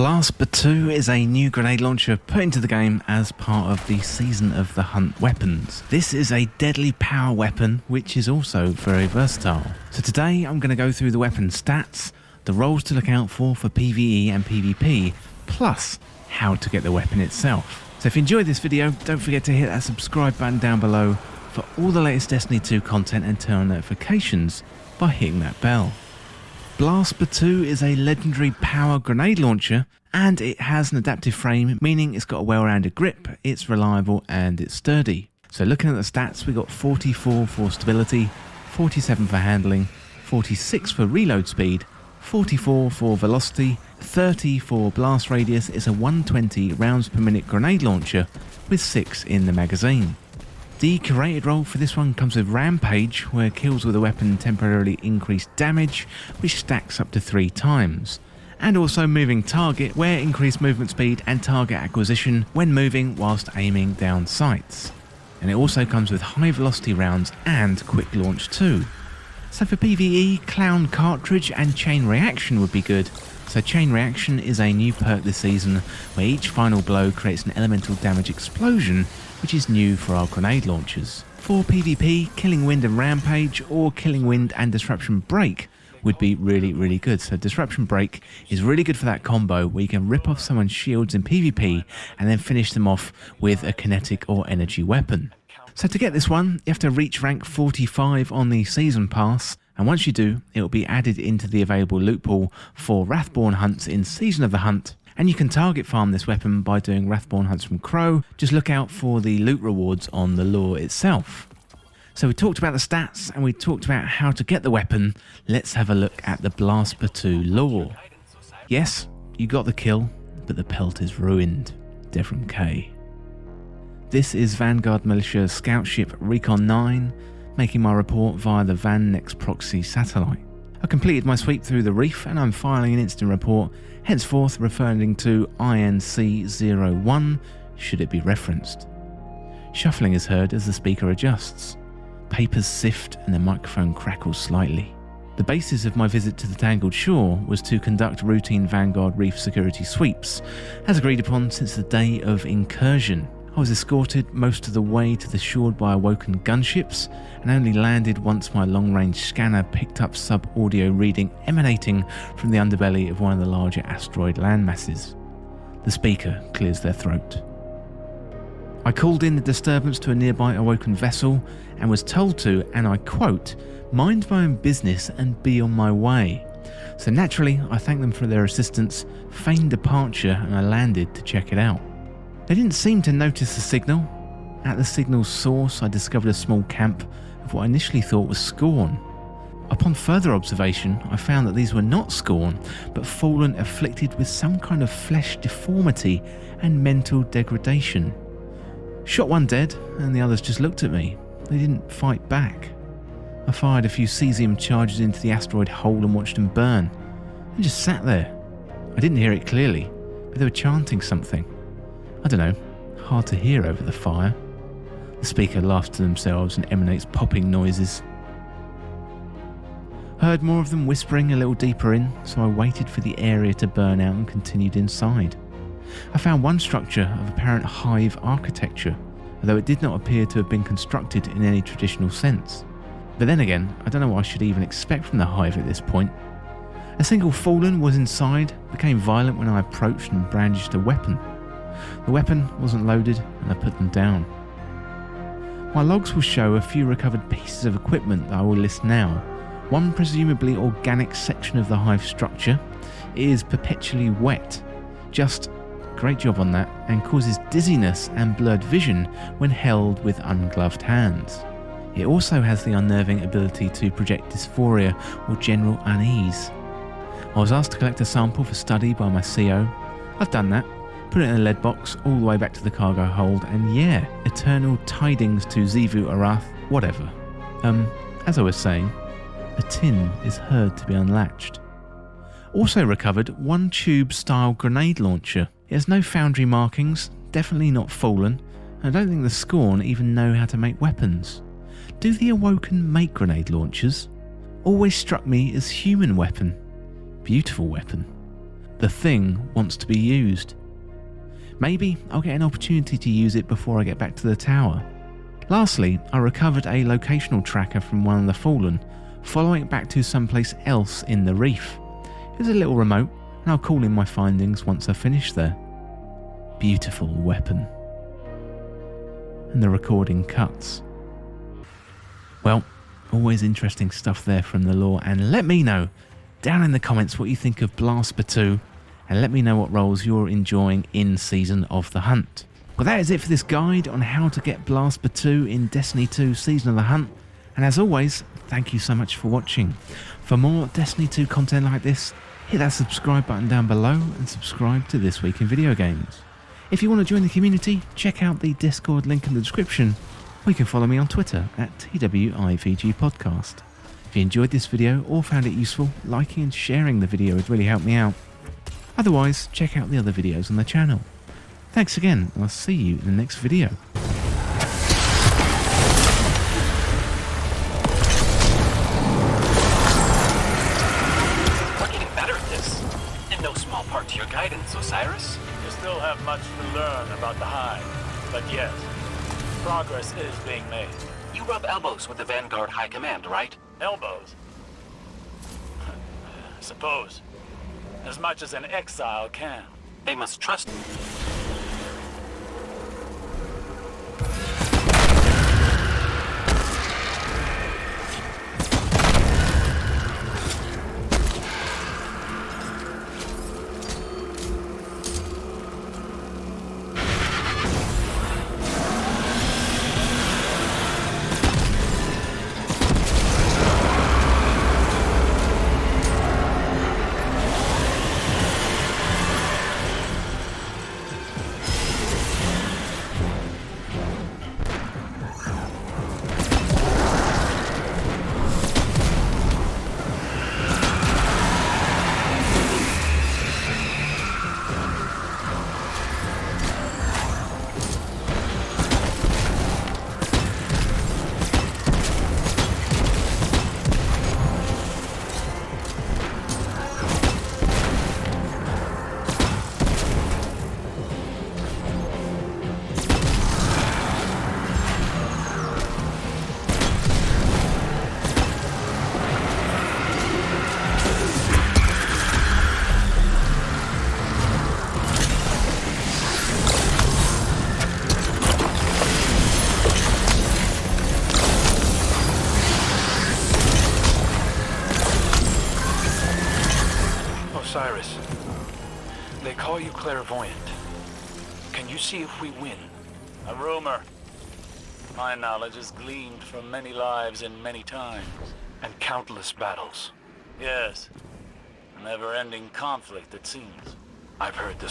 Blast Battue is a new grenade launcher put into the game as part of the Season of the Hunt weapons. This is a deadly power weapon which is also very versatile. So today I'm going to go through the weapon stats, the roles to look out for PVE and PVP, plus how to get the weapon itself. So if you enjoyed this video, don't forget to hit that subscribe button down below for all the latest Destiny 2 content and turn on notifications by hitting that bell. Blast Battue is a legendary power grenade launcher and it has an adaptive frame, meaning it's got a well-rounded grip, it's reliable and it's sturdy. So looking at the stats, we got 44 for stability, 47 for handling, 46 for reload speed, 44 for velocity, 30 for blast radius. It's a 120 rounds per minute grenade launcher with 6 in the magazine. The curated role for this one comes with Rampage, where kills with a weapon temporarily increase damage, which stacks up to 3 times. And also Moving Target, where increased movement speed and target acquisition when moving whilst aiming down sights. And it also comes with high velocity rounds and quick launch too. So for PvE, Clown Cartridge and Chain Reaction would be good. So Chain Reaction is a new perk this season where each final blow creates an elemental damage explosion, which is new for our grenade launchers. For PvP, Killing Wind and Rampage or Killing Wind and Disruption Break would be really good. So Disruption Break is really good for that combo where you can rip off someone's shields in PvP and then finish them off with a kinetic or energy weapon. So to get this one, you have to reach rank 45 on the Season Pass, and once you do, it will be added into the available loot pool for Wrathborn hunts in Season of the Hunt, and you can target farm this weapon by doing Wrathborn hunts from Crow. Just look out for the loot rewards on the lore itself. So we talked about the stats and we talked about how to get the weapon. Let's have a look at the Blast Battue lore. Yes, you got the kill, but the pelt is ruined. Devrim K. This is Vanguard Militia scout ship Recon 9, making my report via the Van Next proxy satellite. I completed my sweep through the reef and I'm filing an instant report, henceforth referring to INC-01 should it be referenced. Shuffling is heard as the speaker adjusts. Papers sift and the microphone crackles slightly. The basis of my visit to the Tangled Shore was to conduct routine Vanguard reef security sweeps, as agreed upon since the day of incursion. I was escorted most of the way to the shore by awoken gunships and only landed once my long-range scanner picked up sub-audio reading emanating from the underbelly of one of the larger asteroid landmasses. The speaker clears their throat. I called in the disturbance to a nearby awoken vessel and was told to, and I quote, "mind my own business and be on my way." So naturally, I thanked them for their assistance, feigned departure, and I landed to check it out. They didn't seem to notice the signal. At the signal's source, I discovered a small camp of what I initially thought was Scorn. Upon further observation, I found that these were not Scorn, but Fallen afflicted with some kind of flesh deformity and mental degradation. Shot one dead, and the others just looked at me. They didn't fight back. I fired a few cesium charges into the asteroid hole and watched them burn. They just sat there. I didn't hear it clearly, but they were chanting something. I don't know, hard to hear over the fire. The speaker laughs to themselves and emanates popping noises. I heard more of them whispering a little deeper in, so I waited for the area to burn out and continued inside. I found one structure of apparent hive architecture, although it did not appear to have been constructed in any traditional sense. But then again, I don't know what I should even expect from the hive at this point. A single Fallen was inside, became violent when I approached and brandished a weapon. The weapon wasn't loaded and I put them down. My logs will show a few recovered pieces of equipment that I will list now. One presumably organic section of the hive structure is perpetually wet. Just great job on that, and causes dizziness and blurred vision when held with ungloved hands. It also has the unnerving ability to project dysphoria or general unease. I was asked to collect a sample for study by my CO. I've done that. Put it in a lead box all the way back to the cargo hold, and yeah, eternal tidings to Xivu Arath, whatever. As I was saying, a tin is heard to be unlatched. Also recovered one tube style grenade launcher. It has no foundry markings, definitely not Fallen, and I don't think the Scorn even know how to make weapons. Do the Awoken make grenade launchers? Always struck me as human weapon. Beautiful weapon. The thing wants to be used. Maybe I'll get an opportunity to use it before I get back to the tower. Lastly, I recovered a locational tracker from one of the Fallen, following it back to someplace else in the reef. It was a little remote, and I'll call in my findings once I finish there. Beautiful weapon. And the recording cuts. Well, always interesting stuff there from the lore, and let me know down in the comments what you think of Blast Battue, and let me know what roles you're enjoying in Season of the Hunt. Well, that is it for this guide on how to get Blast Battue in Destiny 2 Season of the Hunt, and as always, thank you so much for watching. For more Destiny 2 content like this, hit that subscribe button down below and subscribe to This Week in Video Games. If you want to join the community, check out the Discord link in the description, or you can follow me on Twitter at TWIVG Podcast. If you enjoyed this video or found it useful, liking and sharing the video would really help me out. Otherwise, check out the other videos on the channel. Thanks again, and I'll see you in the next video. We're getting better at this. In no small part to your guidance, Osiris. You still have much to learn about the Hive, but yes, progress is being made. You rub elbows with the Vanguard High Command, right? Elbows? I suppose. As much as an exile can. They must trust. Osiris, they call you clairvoyant. Can you see if we win? A rumor. My knowledge is gleaned from many lives in many times. And countless battles. Yes. A never-ending conflict, it seems. I've heard the